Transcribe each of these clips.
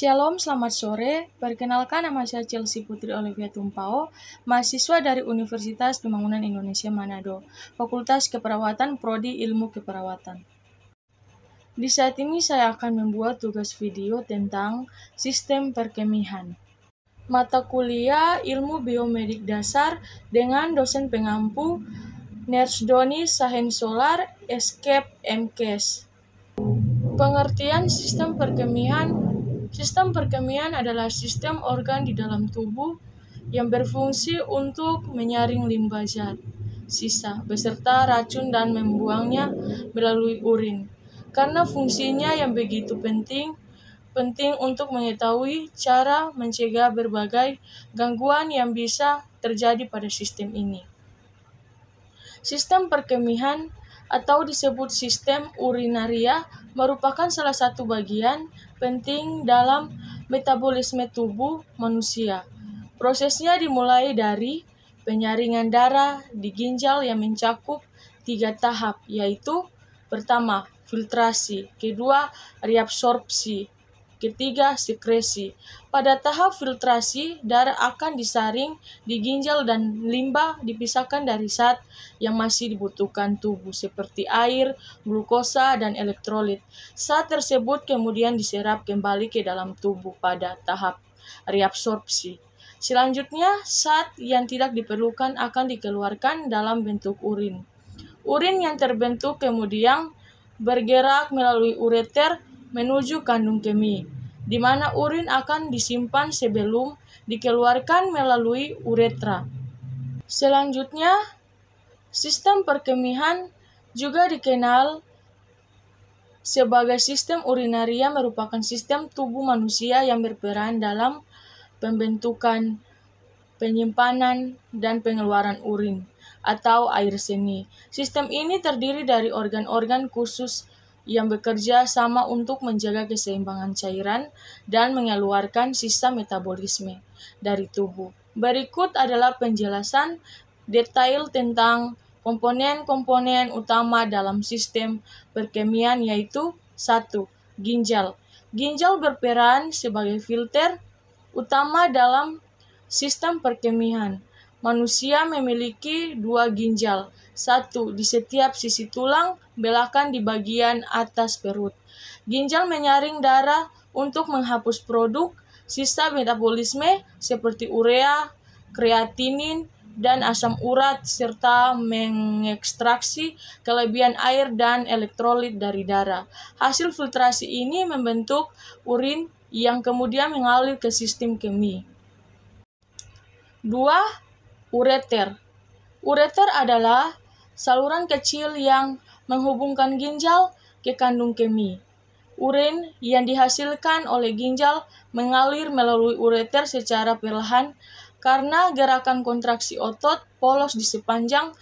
Shalom, selamat sore. Perkenalkan, nama saya Chelsea Putri Olivia Tumpao, mahasiswa dari Universitas Pembangunan Indonesia Manado, Fakultas Keperawatan Prodi Ilmu Keperawatan. Di saat ini saya akan membuat tugas video tentang sistem perkemihan. Mata kuliah Ilmu Biomedik Dasar dengan dosen pengampu Nurse Doni Sahensolar, Escape MKes. Pengertian sistem perkemihan. Sistem perkemihan adalah sistem organ di dalam tubuh yang berfungsi untuk menyaring limbah zat, sisa, beserta racun dan membuangnya melalui urin. Karena fungsinya yang begitu penting untuk mengetahui cara mencegah berbagai gangguan yang bisa terjadi pada sistem ini. Sistem perkemihan atau disebut sistem urinaria merupakan salah satu bagian penting dalam metabolisme tubuh manusia. Prosesnya dimulai dari penyaringan darah di ginjal yang mencakup 3 tahap, yaitu pertama, filtrasi, kedua, reabsorpsi, ketiga, sekresi. Pada tahap filtrasi, darah akan disaring di ginjal dan limbah dipisahkan dari zat yang masih dibutuhkan tubuh seperti air, glukosa, dan elektrolit. Zat tersebut kemudian diserap kembali ke dalam tubuh pada tahap reabsorpsi. Selanjutnya, zat yang tidak diperlukan akan dikeluarkan dalam bentuk urin. Urin yang terbentuk kemudian bergerak melalui ureter menuju kandung kemih, di mana urin akan disimpan sebelum dikeluarkan melalui uretra. Selanjutnya, sistem perkemihan juga dikenal sebagai sistem urinaria merupakan sistem tubuh manusia yang berperan dalam pembentukan, penyimpanan, dan pengeluaran urin atau air seni. Sistem ini terdiri dari organ-organ khusus yang bekerja sama untuk menjaga keseimbangan cairan dan mengeluarkan sisa metabolisme dari tubuh. Berikut adalah penjelasan detail tentang komponen-komponen utama dalam sistem perkemihan, yaitu 1. Ginjal. Ginjal berperan sebagai filter utama dalam sistem perkemihan. Manusia memiliki 2 ginjal, 1 di setiap sisi tulang belakang di bagian atas perut. Ginjal menyaring darah untuk menghapus produk sisa metabolisme seperti urea, kreatinin, dan asam urat serta mengekstraksi kelebihan air dan elektrolit dari darah. Hasil filtrasi ini membentuk urin yang kemudian mengalir ke sistem kemih. 2. Ureter. Ureter adalah saluran kecil yang menghubungkan ginjal ke kandung kemih. Urin yang dihasilkan oleh ginjal mengalir melalui ureter secara perlahan karena gerakan kontraksi otot polos di sepanjang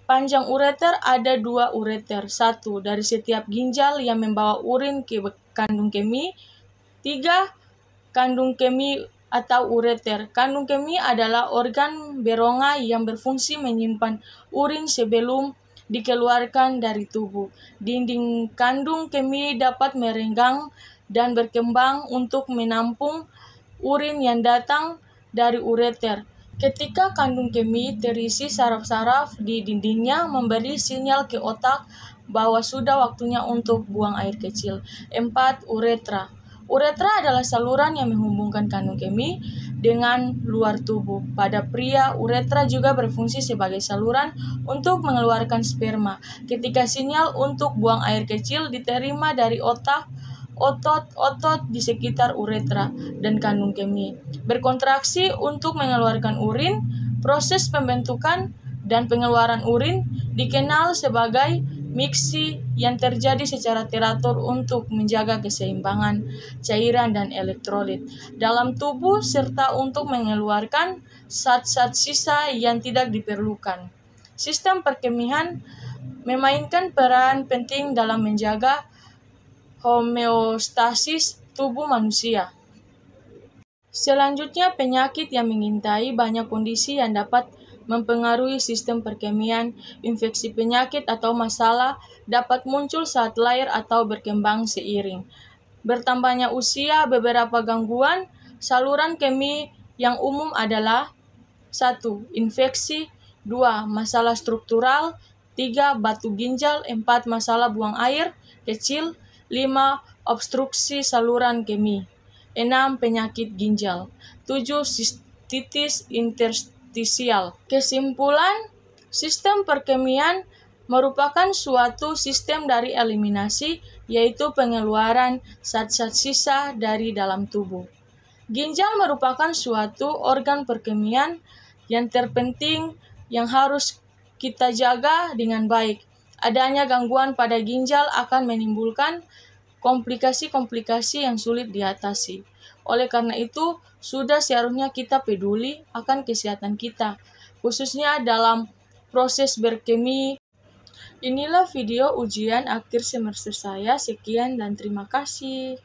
panjang ureter. Ada 2 ureter, 1 dari setiap ginjal yang membawa urin ke kandung kemih. 3. Kandung kemih atau ureter. Kandung kemih adalah organ beronga yang berfungsi menyimpan urin sebelum dikeluarkan dari tubuh. Dinding kandung kemih dapat merenggang dan berkembang untuk menampung urin yang datang dari ureter. Ketika kandung kemih terisi, saraf-saraf di dindingnya memberi sinyal ke otak bahwa sudah waktunya untuk buang air kecil. 4. Uretra. Uretra adalah saluran yang menghubungkan kandung kemih dengan luar tubuh. Pada pria, uretra juga berfungsi sebagai saluran untuk mengeluarkan sperma. Ketika sinyal untuk buang air kecil diterima dari otak, otot-otot di sekitar uretra dan kandung kemih berkontraksi untuk mengeluarkan urin. Proses pembentukan dan pengeluaran urin dikenal sebagai miksi yang terjadi secara teratur untuk menjaga keseimbangan cairan dan elektrolit dalam tubuh serta untuk mengeluarkan zat-zat sisa yang tidak diperlukan. Sistem perkemihan memainkan peran penting dalam menjaga homeostasis tubuh manusia. Selanjutnya, penyakit yang mengintai. Banyak kondisi yang dapat mempengaruhi sistem perkemihan. Infeksi penyakit atau masalah dapat muncul saat lahir atau berkembang seiring Bertambahnya usia, beberapa gangguan saluran kemih yang umum adalah 1. Infeksi, 2. Masalah struktural, 3. Batu ginjal, 4. Masalah buang air kecil, 5. Obstruksi saluran kemih, 6. Penyakit ginjal, 7. Sistitis interstisial. Kesimpulan, sistem perkemihan merupakan suatu sistem dari eliminasi, yaitu pengeluaran zat-zat sisa dari dalam tubuh. Ginjal merupakan suatu organ perkemihan yang terpenting yang harus kita jaga dengan baik. Adanya gangguan pada ginjal akan menimbulkan komplikasi-komplikasi yang sulit diatasi. Oleh karena itu, sudah seharusnya kita peduli akan kesehatan kita, khususnya dalam proses berkemih. Inilah video ujian akhir semester saya. Sekian dan terima kasih.